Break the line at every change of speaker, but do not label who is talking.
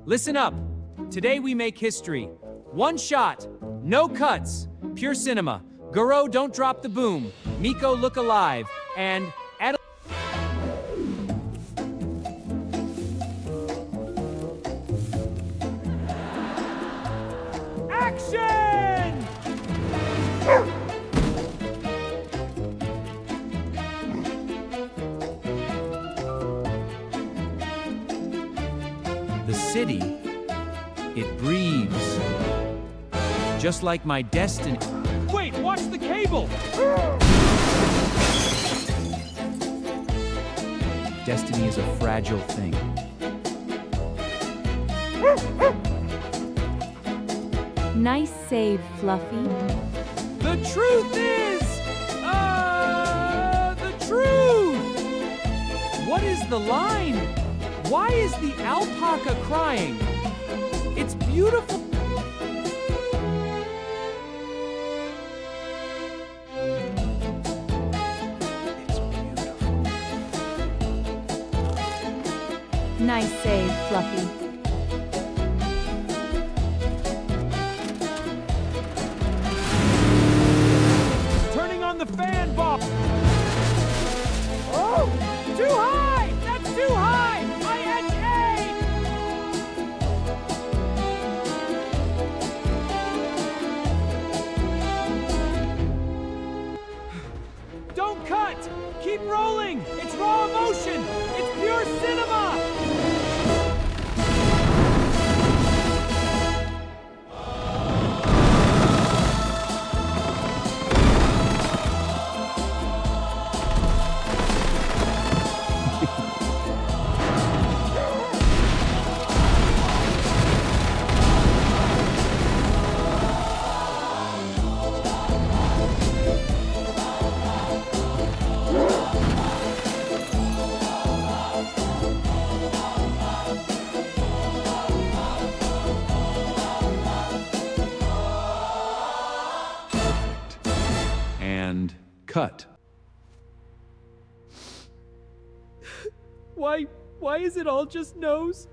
Listen up. Today we make history. One shot, no cuts, pure cinema. Gorou, don't drop the boom. Miko, look alive. And action! The city, it breathes. Just like my destiny. Wait, watch the cable! Destiny is a fragile thing.
Nice save, Fluffy.
The truth is, the truth! What is the line? Why is the alpaca crying? It's beautiful. It's beautiful.
Nice save, Fluffy.
Turning on the fan ball. Oh, too high! That's too high! I edge A! Don't cut! Keep rolling! It's raw emotion! It's pure cinema! And cut. Why is it all just nose?